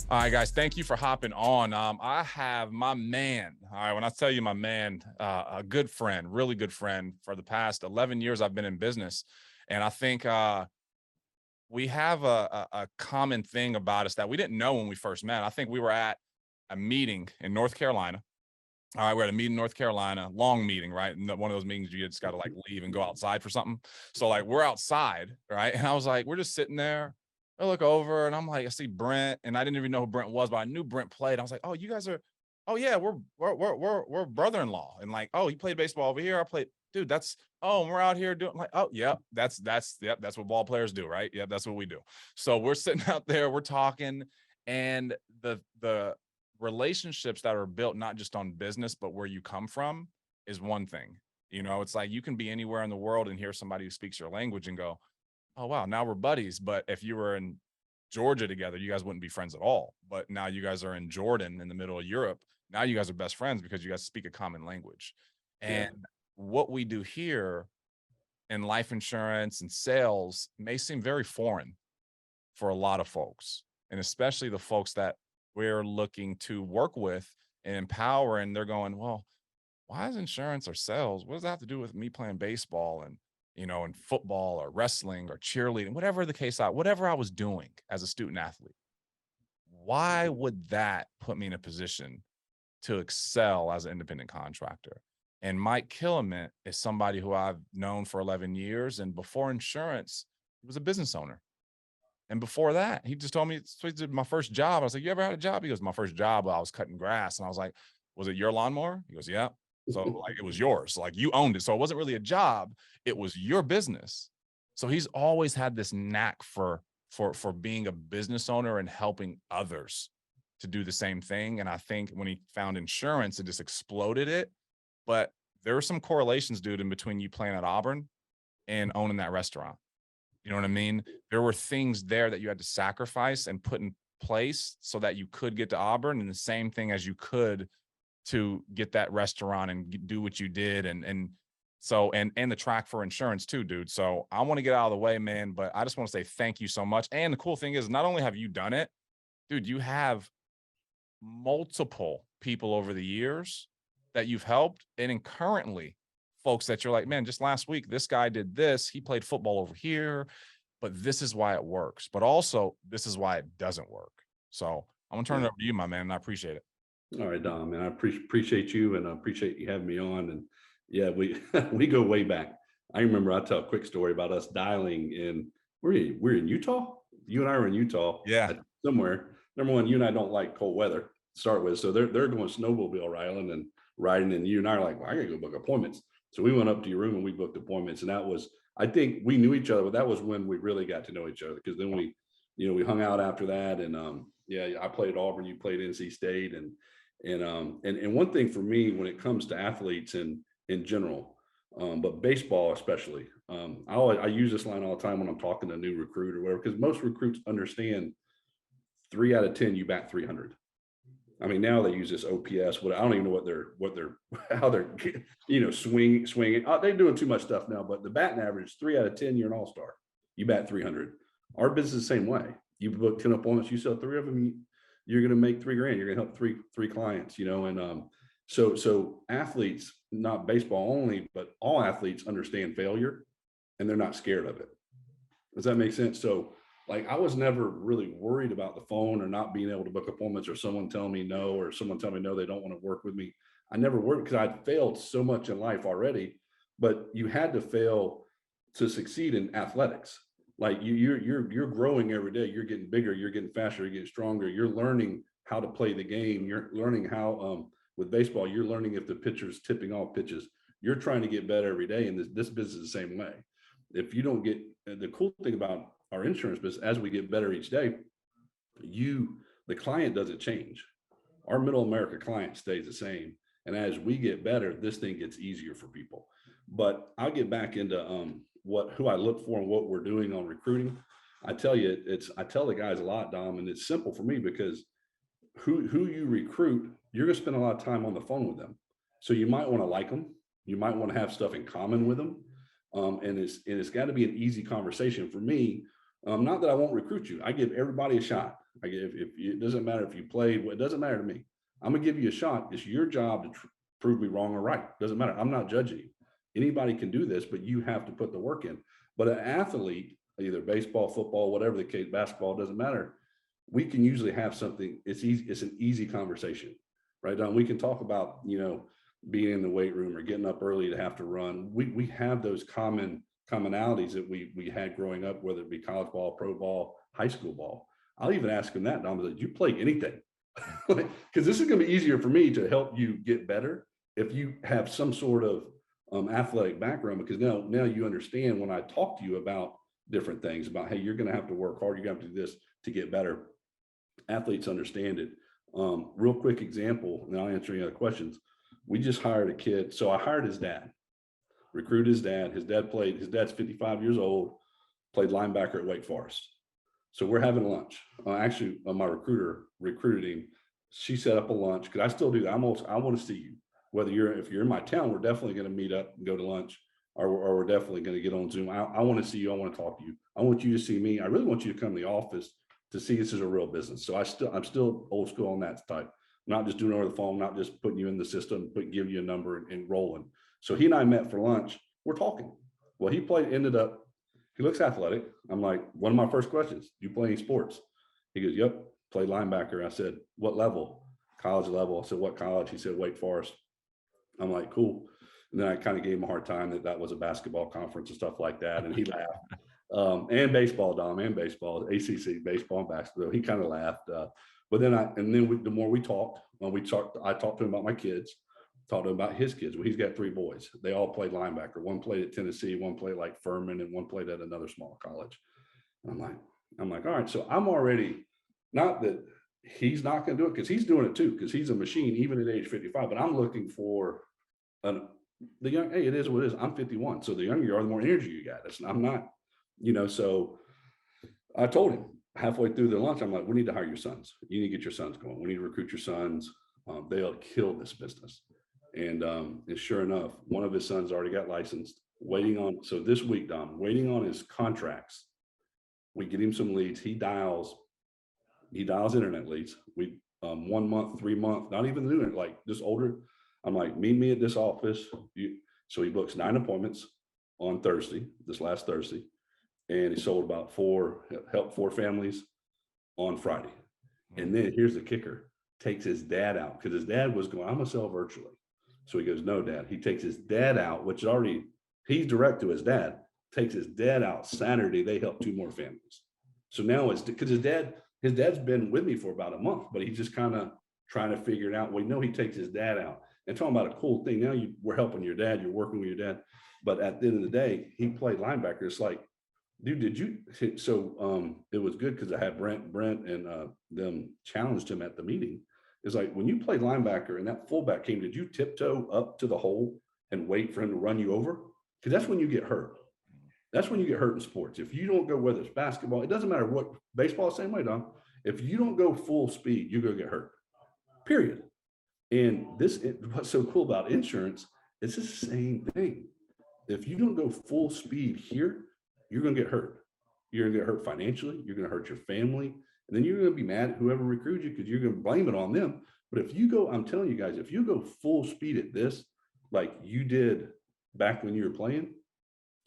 All right, guys, thank you for hopping on. I have my man. All right, when I tell you my man, a good friend, really good friend. For the past 11 years, I've been in business, and I think we have a common thing about us that we didn't know when we first met. I think we were at a meeting in North Carolina. All right, we're at a meeting in North Carolina, long meeting, right? And one of those meetings you just got to like leave and go outside for something. So like we're outside, right? And I was like, we're just sitting there. I look over and I'm like, I see Brent, and I didn't even know who Brent was, but I knew Brent played. I was like, oh, you guys are, oh yeah, we're brother-in-law, and like, oh, he played baseball over here. I played, dude. That's oh, we're out here doing like, oh yeah, that's what ball players do, right? Yeah, that's what we do. So we're sitting out there, we're talking, and the relationships that are built not just on business but where you come from is one thing. It's like you can be anywhere in the world and hear somebody who speaks your language and go, oh wow, now we're buddies. But if you were in Georgia together, you guys wouldn't be friends at all. But now you guys are in Jordan in the middle of Europe. Now you guys are best friends because you guys speak a common language. Yeah. And what we do here in life insurance and sales may seem very foreign for a lot of folks, and especially the folks that we're looking to work with and empower. And they're going, well, why is insurance or sales? What does that have to do with me playing baseball and, and football or wrestling or cheerleading, whatever the case, whatever I was doing as a student athlete? Why would that put me in a position to excel as an independent contractor? And Mike Killimett is somebody who I've known for 11 years. And before insurance, he was a business owner. And before that, he just told me, so he did my first job. I was like, you ever had a job? He goes, my first job, I was cutting grass. And I was like, was it your lawnmower? He goes, yeah. So like it was yours. Like you owned it. So it wasn't really a job. It was your business. So he's always had this knack for being a business owner and helping others to do the same thing. And I think when he found insurance, it just exploded it. But there are some correlations, dude, in between you playing at Auburn and owning that restaurant. You know what I mean? There were things there that you had to sacrifice and put in place so that you could get to Auburn, and the same thing as you could to get that restaurant and do what you did. And the track for insurance too, dude. So I want to get out of the way, man, but I just want to say thank you so much. And the cool thing is, not only have you done it, dude, you have multiple people over the years that you've helped, and then currently folks that you're like, man, just last week, this guy did this. He played football over here, but this is why it works. But also, this is why it doesn't work. So I'm gonna turn it Yeah. over to you, my man. And I appreciate it. All right, Dom, and I appreciate you, and I appreciate you having me on. And yeah, we we go way back. I remember I tell a quick story about us dialing in. We're in Utah. You and I were in Utah Yeah. somewhere. Number one, you and I don't like cold weather to start with, so they're going snowmobile riding and riding, and you and I are like, well, I gotta go book appointments. So we went up to your room and we booked appointments, and that was, I think we knew each other, but that was when we really got to know each other, because then we hung out after that. And yeah, I played Auburn, you played NC State. And one thing for me when it comes to athletes and in general, but baseball especially, I use this line all the time when I'm talking to a new recruit or whatever, because most recruits understand 3 out of 10 you bat 300. I mean, now they use this OPS. What, I don't even know what they're how they're swinging. They're doing too much stuff now. But the batting average, 3 out of 10, you're an all star. You bat 300. Our business is the same way. You book 10 appointments, you sell 3 of them, you're going to make $3 grand. You're going to help three clients. And so athletes, not baseball only, but all athletes understand failure, and they're not scared of it. Does that make sense? So like, I was never really worried about the phone or not being able to book appointments, or someone telling me no, or someone telling me no, they don't want to work with me. I never worried, because I'd failed so much in life already. But you had to fail to succeed in athletics. Like you're growing every day. You're getting bigger. You're getting faster. You're getting stronger. You're learning how to play the game. You're learning how, with baseball, you're learning if the pitcher's tipping off pitches. You're trying to get better every day, and this business is the same way. If you don't get, the cool thing about our insurance business, as we get better each day, the client doesn't change. Our middle America client stays the same. And as we get better, this thing gets easier for people. But I'll get back into who I look for and what we're doing on recruiting. I tell you, I tell the guys a lot, Dom, and it's simple for me, because who you recruit, you're going to spend a lot of time on the phone with them. So you might want to like them. You might want to have stuff in common with them. And it's got to be an easy conversation for me. Not that I won't recruit you. I give everybody a shot. Like it doesn't matter if you played, it doesn't matter to me. I'm gonna give you a shot. It's your job to prove me wrong or right. Doesn't matter. I'm not judging you. Anybody can do this, but you have to put the work in. But an athlete, either baseball, football, whatever the case, basketball, doesn't matter. We can usually have something. It's easy. It's an easy conversation, right? Don, we can talk about, being in the weight room or getting up early to have to run. We have those commonalities that we had growing up, whether it be college ball, pro ball, high school ball. I'll even ask him that, Dom, do you play anything? Because this is going to be easier for me to help you get better if you have some sort of athletic background, because now you understand when I talk to you about different things about, hey, you're going to have to work hard, you're going to have to do this to get better. Athletes understand it. Real quick example, and I'll answer any other questions. We just hired a kid. So I hired his dad, recruited his dad. His dad's 55 years old, played linebacker at Wake Forest. So we're having lunch. Actually, my recruiter recruited him. She set up a lunch because I still do that. I want to see you. If you're in my town, we're definitely going to meet up and go to lunch, or we're definitely going to get on Zoom. I want to see you. I want to talk to you. I want you to see me. I really want you to come to the office to see this is a real business. So I'm still old school on that type. I'm not just doing it over the phone, not just putting you in the system, but give you a number and rolling. So he and I met for lunch. We're talking. Well, he looks athletic. I'm like, one of my first questions, do you play any sports? He goes, yep, play linebacker. I said, what level? College level. I said, what college? He said, Wake Forest. I'm like, cool. And then I kind of gave him a hard time that was a basketball conference and stuff like that. And he laughed. And baseball, Dom, and baseball, ACC, baseball and basketball. He kind of laughed. But then the more we talked, I talked to him about my kids, talked to him about his kids. Well, he's got 3 boys. They all played linebacker. One played at Tennessee, one played like Furman, and one played at another small college. And I'm like, all right. So I'm already, not that he's not going to do it, because he's doing it too, because he's a machine, even at age 55. But I'm looking for the young. Hey, it is what it is. I'm 51. So the younger you are, the more energy you got. I'm not, so I told him halfway through the lunch, I'm like, we need to hire your sons. You need to get your sons going. We need to recruit your sons. They'll kill this business. And sure enough, one of his sons already got licensed, so this week, Dom, waiting on his contracts. We get him some leads. He dials internet leads. 1 month, 3 month, not even doing it, like just older. I'm like, meet me at this office. So he books 9 appointments on Thursday, this last Thursday. And he sold about helped 4 families on Friday. And then here's the kicker, takes his dad out, because his dad was going, I'm gonna sell virtually. So he goes, no, Dad. He takes his dad out, which he's direct to his dad, takes his dad out Saturday. They help 2 more families. So now it's because his dad's been with me for about a month, but he's just kind of trying to figure it out. We know he takes his dad out, and talking about a cool thing. Now we're helping your dad, you're working with your dad. But at the end of the day, he played linebacker. It's like, dude, so it was good because I had Brent and them challenged him at the meeting. It's like, when you played linebacker and that fullback came, did you tiptoe up to the hole and wait for him to run you over? Because that's when you get hurt. That's when you get hurt in sports. If you don't go, whether it's basketball, it doesn't matter what, baseball, same way, Don. If you don't go full speed, you're going to get hurt, period. And what's so cool about insurance, it's the same thing. If you don't go full speed here, you're going to get hurt. You're going to get hurt financially. You're going to hurt your family. And then you're going to be mad at whoever recruited you, because you're going to blame it on them. But if you go, I'm telling you guys, if you go full speed at this, like you did back when you were playing,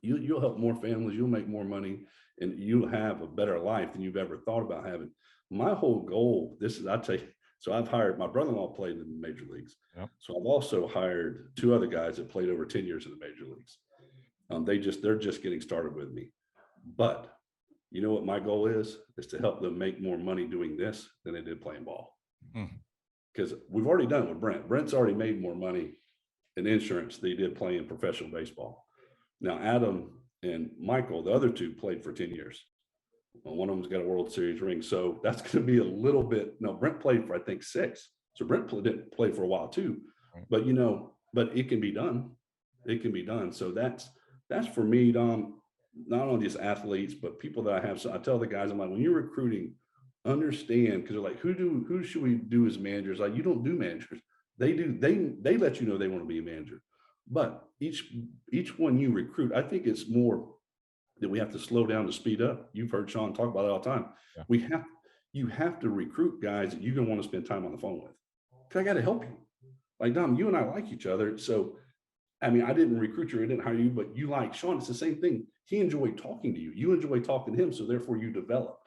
you'll help more families, you'll make more money, and you'll have a better life than you've ever thought about having. My whole goal, I tell you, so I've hired, my brother-in-law played in the major leagues. Yep. So I've also hired 2 other guys that played over 10 years in the major leagues. They're just getting started with me. But you know what my goal is to help them make more money doing this than they did playing ball. Because we've already done it with Brent. Brent's already made more money in insurance than he did playing professional baseball. Now, Adam and Michael, the other 2, played for 10 years. Well, one of them's got a World Series ring. So that's going to be a little bit, no, Brent played for, I think, 6. So Brent didn't play for a while too, but but it can be done. It can be done. So that's for me, Dom, not only just athletes, but people that I have. So I tell the guys, I'm like, when you're recruiting, understand, because they're like, who should we do as managers? Like, you don't do managers. They do. They let you know they want to be a manager. But each one you recruit, I think it's more that we have to slow down to speed up. You've heard Sean talk about it all the time. Yeah. you have to recruit guys that you're going to want to spend time on the phone with. 'Cause I got to help you. Like, Dom, you and I like each other. So, I mean, I didn't recruit you, I didn't hire you, but you like Sean. It's the same thing. He enjoyed talking to you. You enjoy talking to him. So therefore you develop.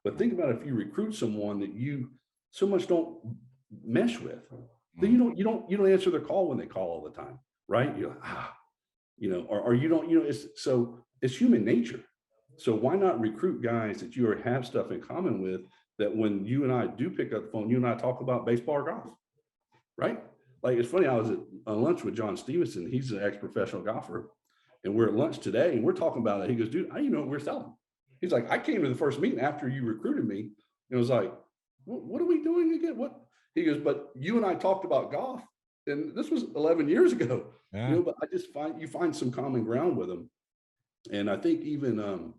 But think about if you recruit someone that you so much don't mesh with, then Mm. you don't answer their call when they call all the time, right? You're like, or you don't, it's human nature. So why not recruit guys that you have stuff in common with, that when you and I do pick up the phone, you and I talk about baseball or golf, right? Like, it's funny, I was at lunch with John Stevenson. He's an ex-professional golfer. And we're at lunch today and we're talking about it. He goes, dude, I didn't know what we're selling. He's like, I came to the first meeting after you recruited me. And it was like, what are we doing again? What? He goes, but you and I talked about golf. And this was 11 years ago, Yeah. but I just find some common ground with them. And I think even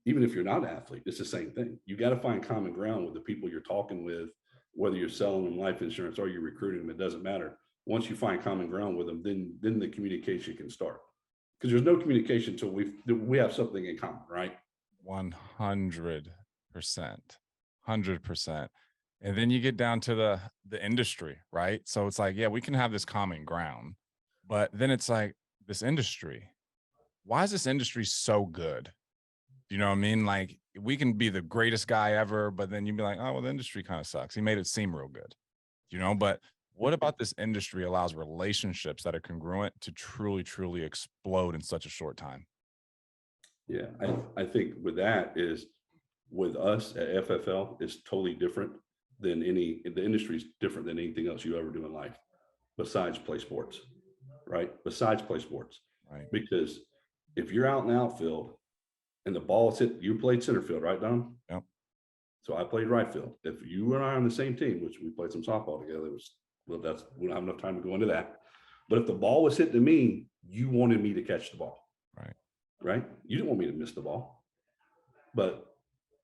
if you're not an athlete, it's the same thing. You got to find common ground with the people you're talking with, whether you're selling them life insurance or you're recruiting them, it doesn't matter. Once you find common ground with them, then the communication can start. Because there's no communication until we have something in common, right? 100%. 100%. And then you get down to the industry, right? So it's like, yeah, we can have this common ground, but then it's like, this industry, why is this industry so good? You know what I mean? Like, we can be the greatest guy ever, but then you'd be like, oh, well, the industry kind of sucks. He made it seem real good, but what about this industry allows relationships that are congruent to truly, truly explode in such a short time? Yeah, I think with that is, with us at FFL, it's totally different than the industry is different than anything else you ever do in life besides play sports, right? Besides play sports. Right. Because if you're out in the outfield and the ball's hit, you played center field, right, Don? Yep. So I played right field. If you and I are on the same team, which we played some softball together, we don't have enough time to go into that. But if the ball was hit to me, you wanted me to catch the ball, Right. right? You didn't want me to miss the ball. But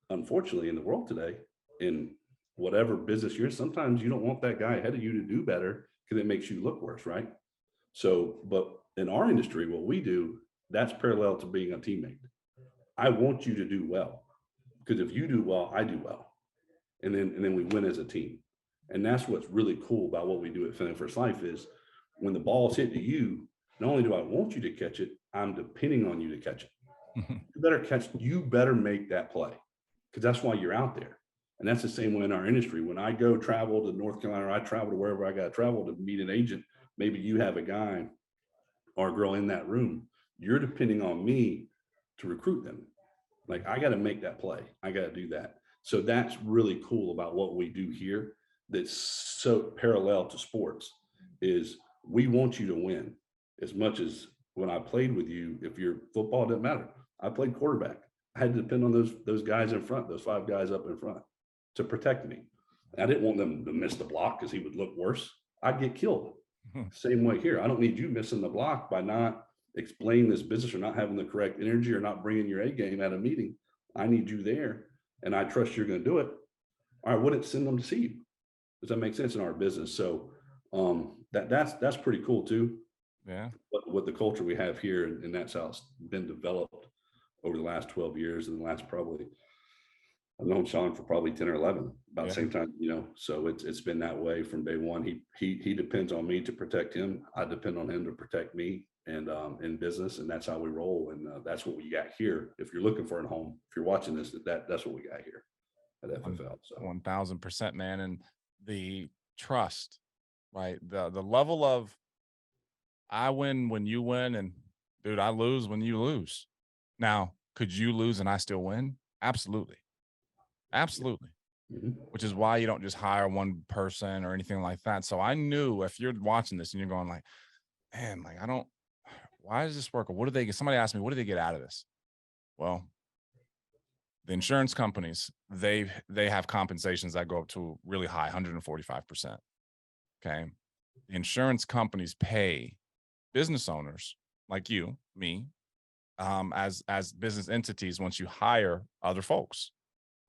unfortunately, in the world today, in whatever business you're in, sometimes you don't want that guy ahead of you to do better because it makes you look worse, right? So, but in our industry, what we do, that's parallel to being a teammate. I want you to do well, because if you do well, I do well. And then we win as a team. And that's what's really cool about what we do at Family First Life is, when the ball's hit to you, not only do I want you to catch it, I'm depending on you to catch it. You better make that play, because that's why you're out there. And that's the same way in our industry. When I go travel to North Carolina, or I travel to wherever I got to travel to meet an agent, maybe you have a guy or a girl in that room, you're depending on me to recruit them. Like, I got to make that play. I got to do that. So that's really cool about what we do here. That's so parallel to sports, is we want you to win as much as when I played with you. If your football didn't matter, I played quarterback. I had to depend on those guys in front, those 5 guys up in front to protect me. And I didn't want them to miss the block because he would look worse. I'd get killed. Same way here. I don't need you missing the block by not explaining this business or not having the correct energy or not bringing your A game at a meeting. I need you there, and I trust you're going to do it. I wouldn't send them to see you. Does that make sense in our business? So that's pretty cool too. Yeah. But with the culture we have here, and that's how it's been developed over the last 12 years, and the last probably, I've known Sean for probably 10 or 11, about the same time, so it's been that way from day one. He depends on me to protect him. I depend on him to protect me, and in business, and that's how we roll. And that's what we got here. If you're looking for a home, if you're watching this, that's what we got here at FFL. So 1000%, man. And the trust, right? The level of, I win when you win, and dude, I lose when you lose. Now, could you lose and I still win? Absolutely. Absolutely. mhm. Which is why you don't just hire one person or anything like that. So I knew, if you're watching this and you're going like, man, like, why does this work? Or what do they get? Somebody asked me, what do they get out of this? Well, the insurance companies, they have compensations that go up to really high, 145%. Okay. The insurance companies pay business owners like you, me, as business entities once you hire other folks.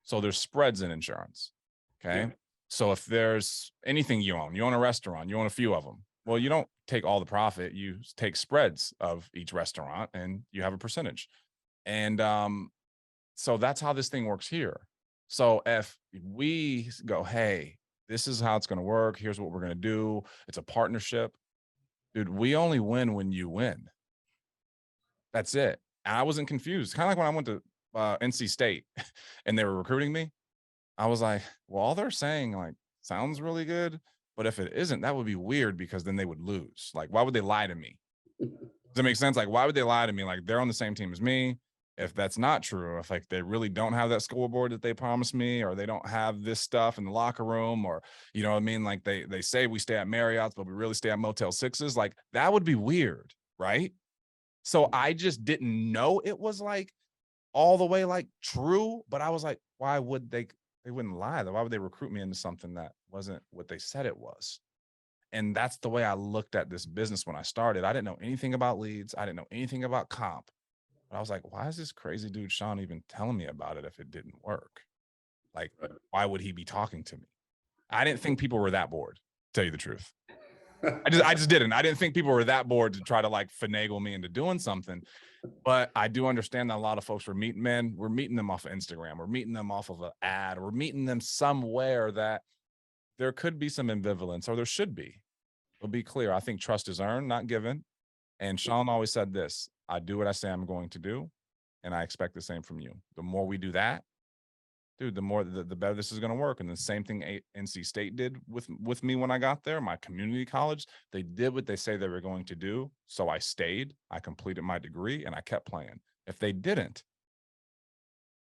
So there's spreads in insurance. Okay. Yeah. So if there's anything you own a restaurant, you own a few of them. Well, you don't take all the profit, you take spreads of each restaurant and you have a percentage. And so that's how this thing works here. So if we go, hey, this is how it's going to work. Here's what we're going to do. It's a partnership. Dude, we only win when you win. That's it. I wasn't confused. Kind of like when I went to NC State and they were recruiting me. I was like, well, all they're saying like sounds really good, but if it isn't, that would be weird because then they would lose. Like, why would they lie to me? Does that make sense? Like, why would they lie to me? Like, they're on the same team as me. If that's not true, if like they really don't have that scoreboard that they promised me, or they don't have this stuff in the locker room, or you know what I mean? Like they say we stay at Marriott's, but we really stay at Motel Sixes. Like that would be weird, right? So I just didn't know it was like all the way like true, but I was like, why would they wouldn't lie. Why would they recruit me into something that wasn't what they said it was? And that's the way I looked at this business when I started. I didn't know anything about leads. I didn't know anything about comp. But I was like, why is this crazy dude Sean even telling me about it if it didn't work? Like, why would he be talking to me? I didn't think people were that bored, to tell you the truth. I just didn't. I didn't think people were that bored to try to like finagle me into doing something. But I do understand that a lot of folks we're meeting, man, we're meeting them off of Instagram. We're meeting them off of an ad. We're meeting them somewhere that there could be some ambivalence, or there should be. But be clear. I think trust is earned, not given. And Sean always said this: I do what I say I'm going to do, and I expect the same from you. The more we do that, dude, the more the better this is going to work. And the same thing NC State did with me when I got there, my community college. They did what they say they were going to do. So I stayed, I completed my degree, and I kept playing. If they didn't,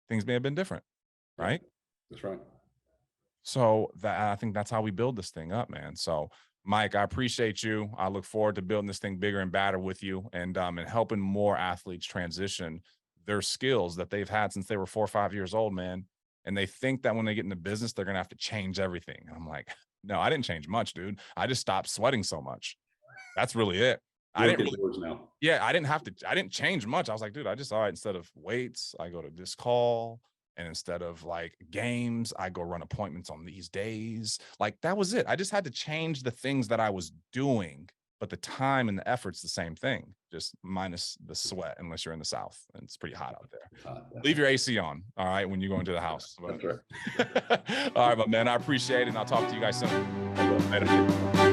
things may have been different, right? That's right. So that I think that's how we build this thing up, man. So Mike, I appreciate you. I look forward to building this thing bigger and badder with you, and helping more athletes transition their skills that they've had since they were 4 or 5 years old, man. And they think that when they get into business, they're gonna have to change everything. And I'm like, no, I didn't change much, dude. I just stopped sweating so much. That's really it. I didn't really, now. yeah, I didn't change much. I was like, dude, I just, all right, instead of weights, I go to this call. And instead of like games, I go run appointments on these days. Like that was it. I just had to change the things that I was doing, but the time and the effort's the same thing, just minus the sweat, unless you're in the South and it's pretty hot out there. Leave your AC on, all right, when you go into the house. That's right. All right, my man, I appreciate it, and I'll talk to you guys soon. Later.